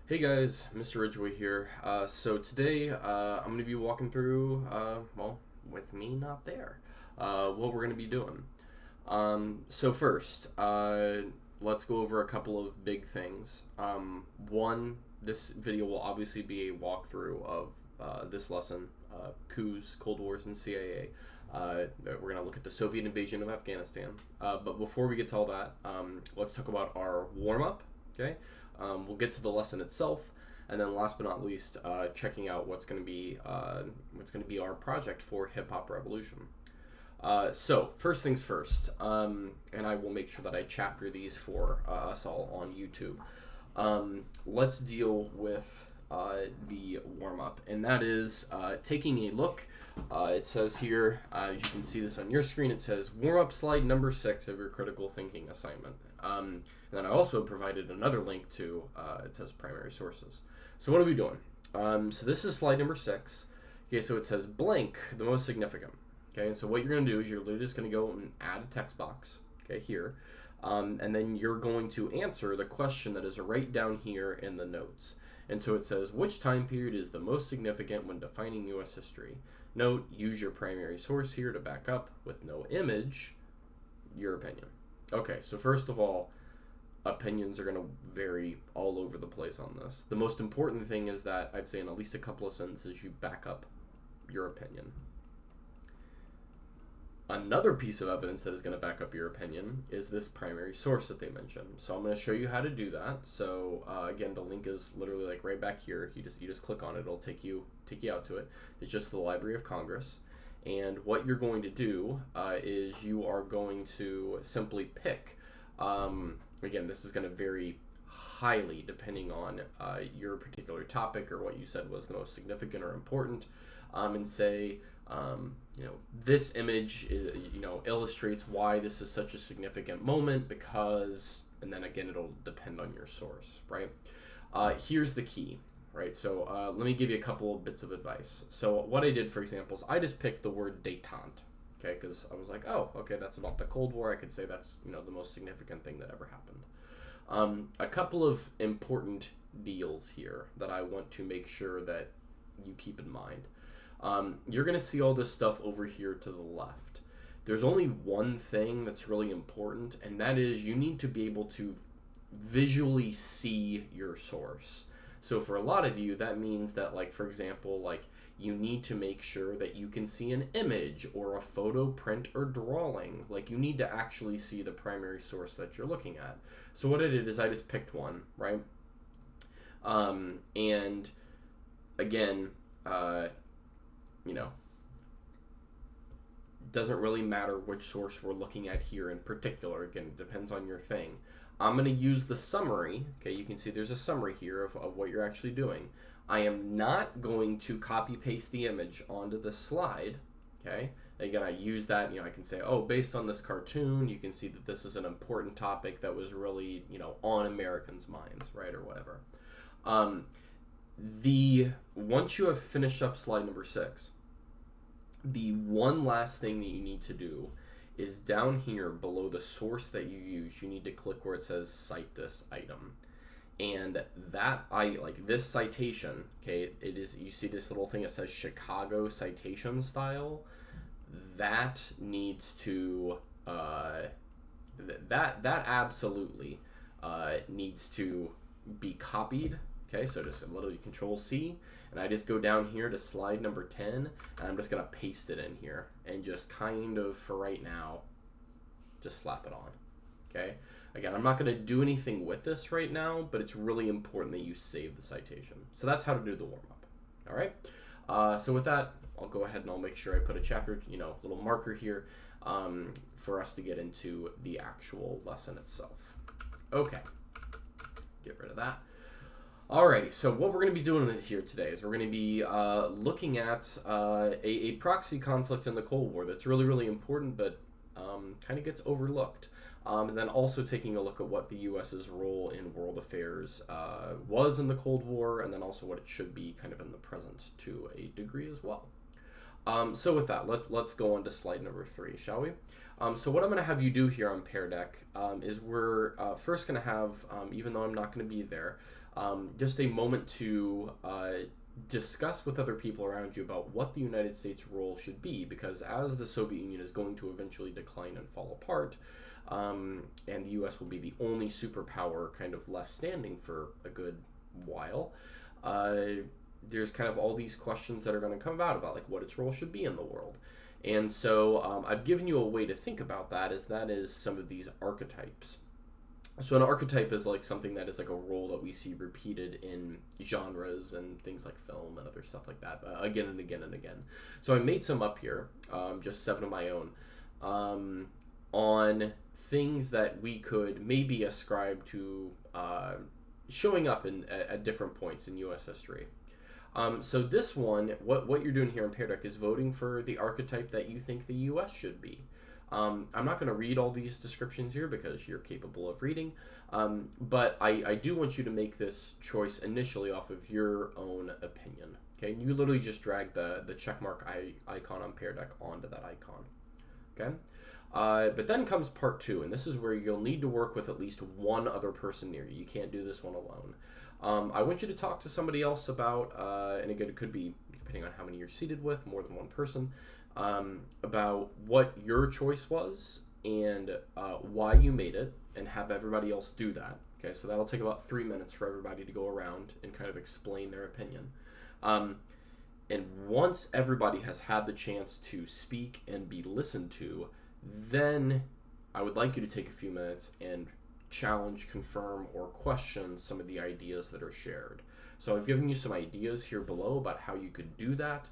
Hey guys, Mr. Ridgway here. So today I'm going to be walking through, with me not there, what we're going to be doing. So first, let's go over a couple of big things. One, this video will obviously be a walkthrough of this lesson, Coups, Cold Wars, and CIA. We're going to look at the Soviet invasion of Afghanistan. But before we get to all that, let's talk about our warm-up, okay? We'll get to the lesson itself, and then last but not least, checking out what's going to be our project for Hip Hop Revolution. So first things first, and I will make sure that I chapter these for us all on YouTube. Let's deal with the warm up, and that is taking a look. It says here, as you can see this on your screen, it says warm up slide number 6 of your critical thinking assignment. And then I also provided another link to, it says primary sources. So what are we doing? So this is slide number 6. Okay, so it says blank, the most significant. Okay, and so what you're going to do is you're literally just going to go and add a text box, okay, here. And then you're going to answer the question that is right down here in the notes. And so it says, which time period is the most significant when defining U.S. history? Note, use your primary source here to back up, with no image, your opinion. Okay, so first of all, opinions are going to vary all over the place on this. The most important thing is that I'd say in at least a couple of sentences you back up your opinion. Another piece of evidence that is going to back up your opinion is this primary source that they mentioned. So I'm going to show you how to do that. So again, the link is literally like right back here. You just click on it. It'll take you out to it. It's just the Library of Congress. And what you're going to do is you are going to simply pick. Again, this is going to vary highly depending on your particular topic or what you said was the most significant or important, and say, this image illustrates why this is such a significant moment because, and then again, it'll depend on your source, right? Here's the key, right? So let me give you a couple of bits of advice. So what I did, for example, is I just picked the word détente, okay? Because I was like, oh, okay, that's about the Cold War. I could say that's, the most significant thing that ever happened. A couple of important deals here that I want to make sure that you keep in mind. You're going to see all this stuff over here to the left. There's only one thing that's really important, and that is you need to be able to visually see your source. So for a lot of you, that means that, like, for example, like, you need to make sure that you can see an image or a photo, print, or drawing. Like, you need to actually see the primary source that you're looking at. So what I did is I just picked one, right? And again, doesn't really matter which source we're looking at here in particular. Again, it depends on your thing. I'm going to use the summary. Okay, you can see there's a summary here of what you're actually doing. I am not going to copy paste the image onto the slide. Okay, again, I use that, I can say, oh, based on this cartoon, you can see that this is an important topic that was really, on Americans' minds, right, or whatever. Once you have finished up slide number 6, the one last thing that you need to do is down here below the source that you use, you need to click where it says cite this item. And this citation, okay, it is, you see this little thing that says Chicago citation style, that needs to, that absolutely needs to be copied. Okay, so just literally Control C, and I just go down here to slide number 10, and I'm just gonna paste it in here, and just kind of, for right now, just slap it on. Okay, again, I'm not gonna do anything with this right now, but it's really important that you save the citation. So that's how to do the warm-up. All right, so with that, I'll go ahead and I'll make sure I put a chapter, little marker here, for us to get into the actual lesson itself. Okay, get rid of that. Alrighty, so what we're going to be doing here today is we're going to be looking at a proxy conflict in the Cold War that's really, really important, but kind of gets overlooked. And then also taking a look at what the U.S.'s role in world affairs was in the Cold War, and then also what it should be kind of in the present to a degree as well. So with that, let's go on to slide number 3, shall we? So what I'm going to have you do here on Pear Deck is we're first going to have, even though I'm not going to be there, just a moment to discuss with other people around you about what the United States role should be, because as the Soviet Union is going to eventually decline and fall apart, and the U.S. will be the only superpower kind of left standing for a good while, there's kind of all these questions that are going to come about like what its role should be in the world. And so I've given you a way to think about that is some of these archetypes. So an archetype is like something that is like a role that we see repeated in genres and things like film and other stuff like that, again and again and again. So I made some up here, just 7 of my own, on things that we could maybe ascribe to showing up at different points in U.S. history. So this one, what you're doing here in Pear Deck is voting for the archetype that you think the U.S. should be. I'm not going to read all these descriptions here because you're capable of reading, but I do want you to make this choice initially off of your own opinion. Okay, and you literally just drag the checkmark icon on Pear Deck onto that icon. Okay, but then comes part 2, and this is where you'll need to work with at least one other person near you. You can't do this one alone. I want you to talk to somebody else about, and again, it could be, depending on how many you're seated with, more than one person, about what your choice was and why you made it, and have everybody else do that. Okay, so that'll take about 3 minutes for everybody to go around and kind of explain their opinion. And once everybody has had the chance to speak and be listened to, then I would like you to take a few minutes and challenge, confirm, or question some of the ideas that are shared. So I've given you some ideas here below about how you could do that.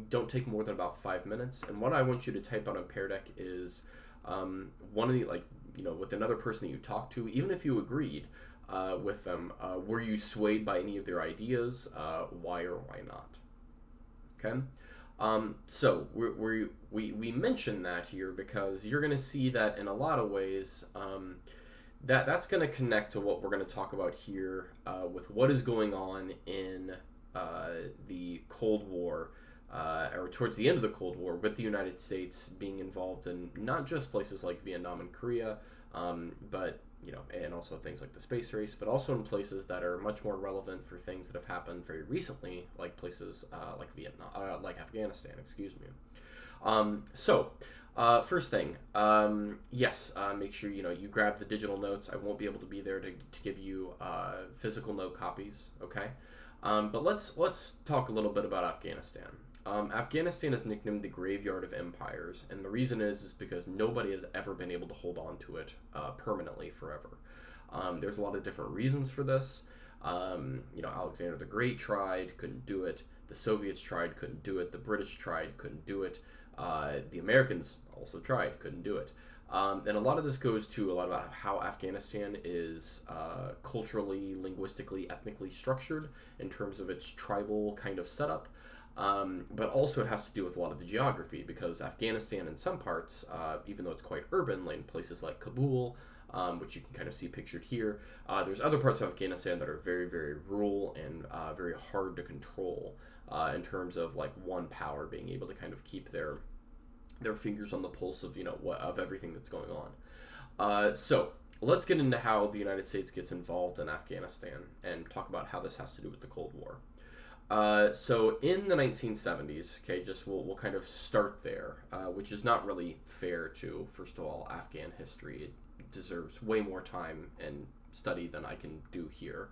Don't take more than about 5 minutes. And what I want you to type out on Pear Deck is one of the, with another person that you talked to, even if you agreed with them, were you swayed by any of their ideas? Why or why not? Okay. So we mention that here because you're going to see that in a lot of ways, that's going to connect to what we're going to talk about here with what is going on in the Cold War, or towards the end of the Cold War, with the United States being involved in not just places like Vietnam and Korea, but and also things like the space race, but also in places that are much more relevant for things that have happened very recently, like places like Vietnam, like Afghanistan, excuse me. First thing, yes, make sure you grab the digital notes. I won't be able to be there to give you physical note copies, okay? But let's talk a little bit about Afghanistan. Afghanistan is nicknamed the graveyard of empires, and the reason is because nobody has ever been able to hold on to it permanently forever. There's a lot of different reasons for this. Alexander the Great tried, couldn't do it. The Soviets tried, couldn't do it. The British tried, couldn't do it. The Americans also tried, couldn't do it. And a lot of this goes to a lot about how Afghanistan is culturally, linguistically, ethnically structured in terms of its tribal kind of setup. But also it has to do with a lot of the geography, because Afghanistan in some parts, even though it's quite urban, like places like Kabul, which you can kind of see pictured here, there's other parts of Afghanistan that are very, very rural and very hard to control in terms of like one power being able to kind of keep their fingers on the pulse of of everything that's going on. So let's get into how the United States gets involved in Afghanistan and talk about how this has to do with the Cold War. So in the 1970s, okay, we'll kind of start there, which is not really fair to, first of all, Afghan history. It deserves way more time and study than I can do here.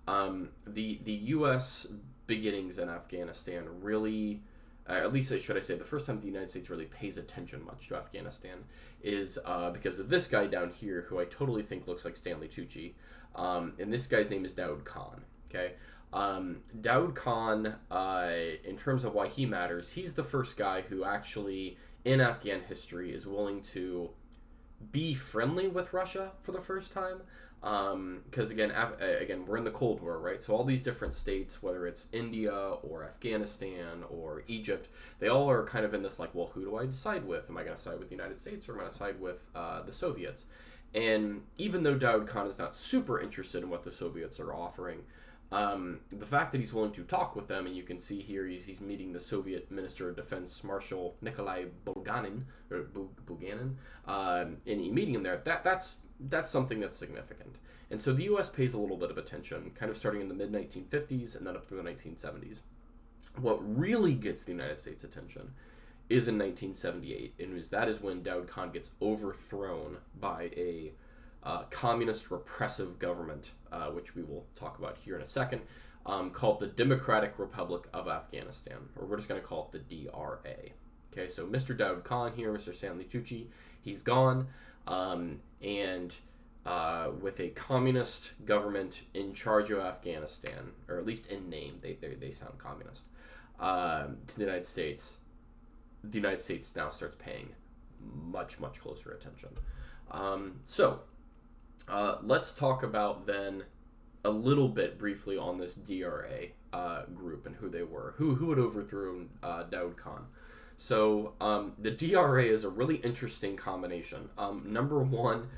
The U.S. beginnings in Afghanistan really, at least should I say, the first time the United States really pays attention much to Afghanistan is because of this guy down here, who I totally think looks like Stanley Tucci, and this guy's name is Daoud Khan, okay? Daoud Khan, in terms of why he matters, he's the first guy who actually, in Afghan history, is willing to be friendly with Russia for the first time. Because again, we're in the Cold War, right? So all these different states, whether it's India or Afghanistan or Egypt, they all are kind of in this like, well, who do I decide with? Am I going to side with the United States, or am I going to side with the Soviets? And even though Daoud Khan is not super interested in what the Soviets are offering, The fact that he's willing to talk with them, and you can see here he's meeting the Soviet Minister of Defense Marshal Nikolai Bulganin, and meeting him there. That's something that's significant. And so the U.S. pays a little bit of attention, kind of starting in the mid-1950s and then up through the 1970s. What really gets the United States' attention is in 1978, and that is when Daoud Khan gets overthrown by a communist repressive government, which we will talk about here in a second, called the Democratic Republic of Afghanistan, or we're just going to call it the DRA. Okay, so Mr. Daoud Khan here, Mr. Stanley Tucci, he's gone, and with a communist government in charge of Afghanistan, or at least in name, they sound communist, to the United States now starts paying much closer attention. Let's talk about then a little bit briefly on this DRA group and who they were, who had overthrown Daoud Khan. So the DRA is a really interesting combination. Number one,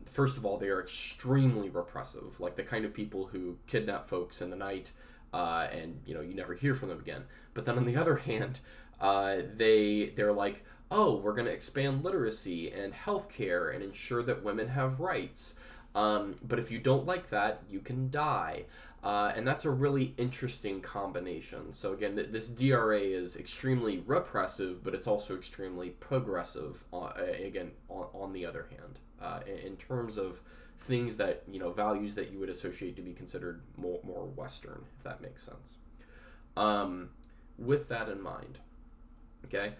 first of all, they are extremely repressive, like the kind of people who kidnap folks in the night, and you never hear from them again. But then on the other hand, they're like, oh, we're going to expand literacy and healthcare and ensure that women have rights. But if you don't like that, you can die. And that's a really interesting combination. So again, this DRA is extremely repressive, but it's also extremely progressive, on the other hand, in terms of things that, values that you would associate to be considered more Western, if that makes sense. With that in mind, okay,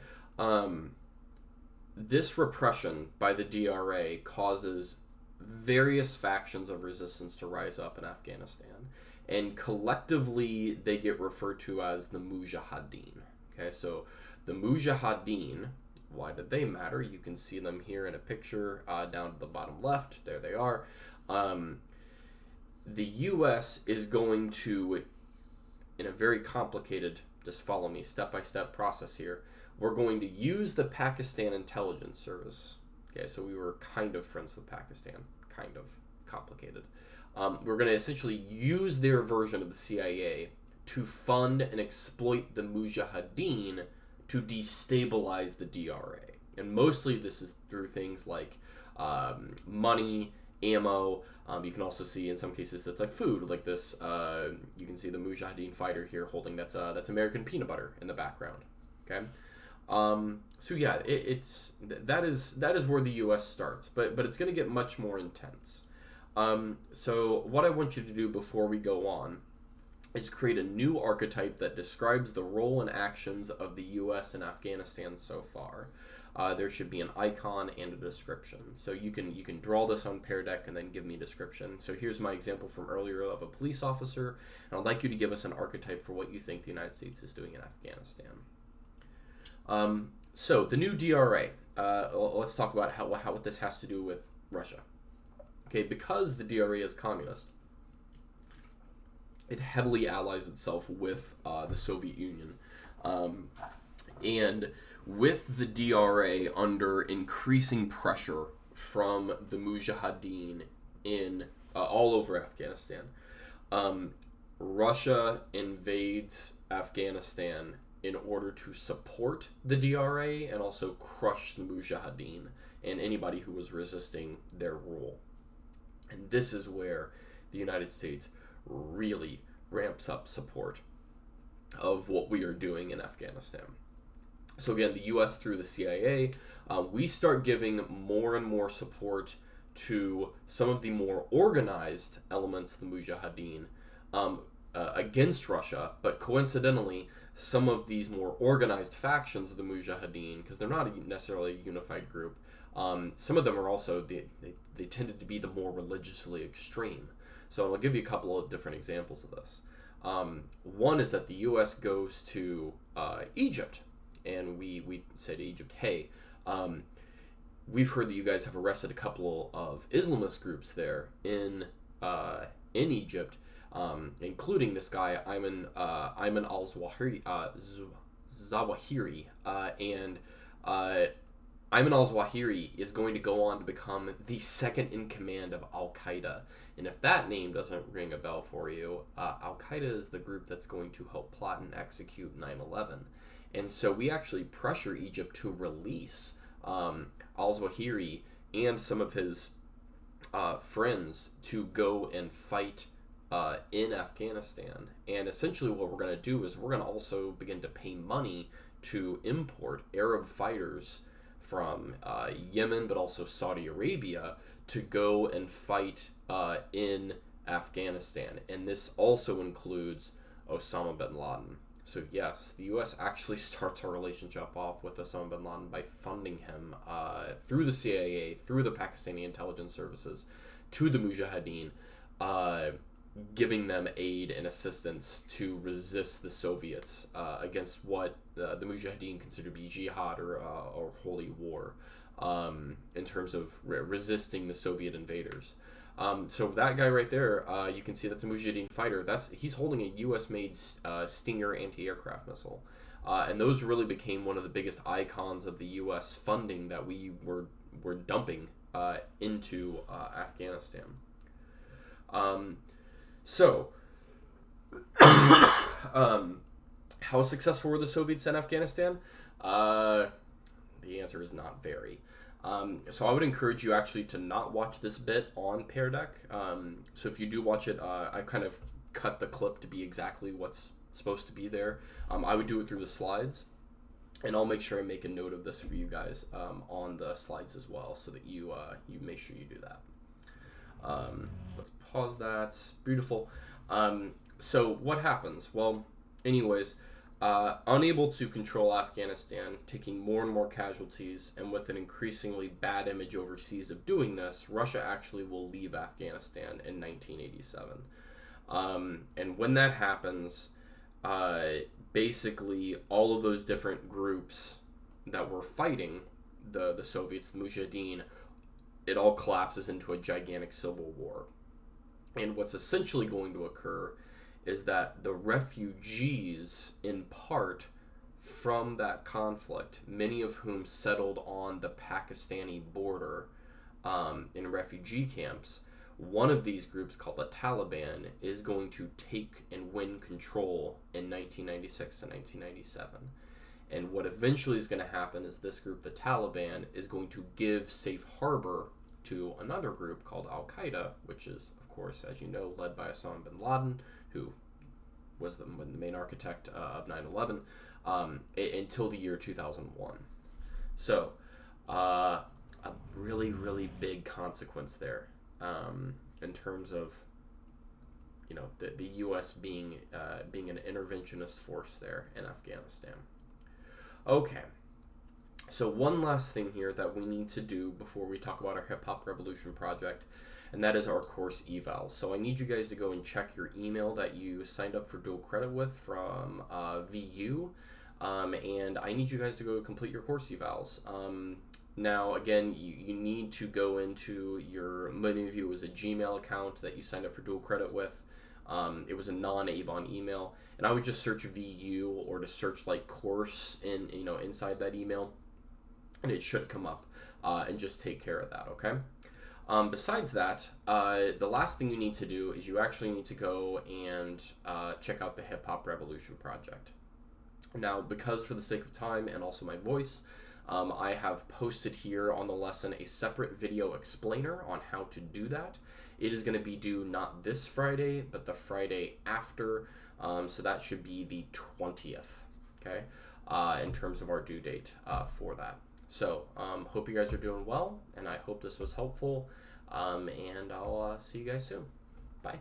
this repression by the DRA causes various factions of resistance to rise up in Afghanistan, and collectively they get referred to as the Mujahideen. Okay, so the Mujahideen, why did they matter? You can see them here in a picture down to the bottom left. There they are. The U.S. is going to, in a very complicated, just follow me, step-by-step process here, we're going to use the Pakistan Intelligence Service. Okay, so we were kind of friends with Pakistan, kind of complicated. We're going to essentially use their version of the CIA to fund and exploit the Mujahideen to destabilize the DRA. And mostly this is through things like money, ammo. You can also see in some cases it's like food, like this. You can see the Mujahideen fighter here holding that's American peanut butter in the background. Okay. So yeah, that is where the U.S. starts, but it's going to get much more intense. So what I want you to do before we go on is create a new archetype that describes the role and actions of the U.S. in Afghanistan so far. There should be an icon and a description. So you can draw this on Pear Deck and then give me a description. So here's my example from earlier of a police officer, and I'd like you to give us an archetype for what you think the United States is doing in Afghanistan. So the new DRA, let's talk about what this has to do with Russia. Okay, because the DRA is communist, it heavily allies itself with the Soviet Union. And with the DRA under increasing pressure from the Mujahideen in all over Afghanistan, Russia invades Afghanistan in order to support the DRA and also crush the Mujahideen and anybody who was resisting their rule. And this is where the United States really ramps up support of what we are doing in Afghanistan. So again, the U.S. through the CIA, we start giving more and more support to some of the more organized elements of the Mujahideen against Russia, but coincidentally, some of these more organized factions of the Mujahideen, because they're not necessarily a unified group, some of them are also, they tended to be the more religiously extreme. So I'll give you a couple of different examples of this. One is that the U.S. goes to Egypt, and we say to Egypt, hey, we've heard that you guys have arrested a couple of Islamist groups there in Egypt, including this guy Ayman al-Zawahiri, and Ayman al-Zawahiri is going to go on to become the second in command of Al-Qaeda. And if that name doesn't ring a bell for you, Al-Qaeda is the group that's going to help plot and execute 9/11. And so we actually pressure Egypt to release al-Zawahiri and some of his friends to go and fight in Afghanistan. And essentially what we're going to do is we're going to also begin to pay money to import Arab fighters from Yemen, but also Saudi Arabia, to go and fight in Afghanistan. And this also includes Osama bin Laden. So yes, the U.S. actually starts our relationship off with Osama bin Laden by funding him through the CIA, through the Pakistani intelligence services, to the Mujahideen, giving them aid and assistance to resist the Soviets against what the Mujahideen consider to be jihad or holy war, in terms of resisting the Soviet invaders. So that guy right there, you can see that's a Mujahideen fighter. He's holding a U.S.-made Stinger anti-aircraft missile. And those really became one of the biggest icons of the U.S. funding that we were dumping into Afghanistan. So, how successful were the Soviets in Afghanistan? The answer is not very. So I would encourage you actually to not watch this bit on Pear Deck. So if you do watch it, I kind of cut the clip to be exactly what's supposed to be there. I would do it through the slides, and I'll make sure I make a note of this for you guys on the slides as well, so that you make sure you do that. Let's pause that. Beautiful. So what happens? Well, anyways, unable to control Afghanistan, taking more and more casualties, and with an increasingly bad image overseas of doing this, Russia actually will leave Afghanistan in 1987. And when that happens, basically all of those different groups that were fighting the Soviets, the Mujahideen, it all collapses into a gigantic civil war. And what's essentially going to occur is that the refugees, in part from that conflict, many of whom settled on the Pakistani border in refugee camps, one of these groups, called the Taliban, is going to take and win control in 1996 to 1997. And what eventually is going to happen is this group, the Taliban, is going to give safe harbor to another group called Al-Qaeda, which is, of course, as you know, led by Osama bin Laden, who was the main architect of 9/11, until the year 2001. So, a really, really big consequence there, in terms of, you know, the U.S. being an interventionist force there in Afghanistan. Okay, so one last thing here that we need to do before we talk about our Hip Hop Revolution project, and that is our course evals. So I need you guys to go and check your email that you signed up for dual credit with from VU, and I need you guys to go complete your course evals. Now, again, you need to go into many of you, it was a Gmail account that you signed up for dual credit with. It was a non-Avon email, and I would just search VU or to search like course inside that email, and it should come up, and just take care of that, okay? Besides that, the last thing you need to do is you actually need to go and check out the Hip Hop Revolution project. Now, because for the sake of time and also my voice, I have posted here on the lesson a separate video explainer on how to do that. It is going to be due not this Friday, but the Friday after, so that should be the 20th, okay, in terms of our due date for that. So, hope you guys are doing well, and I hope this was helpful, and I'll see you guys soon. Bye.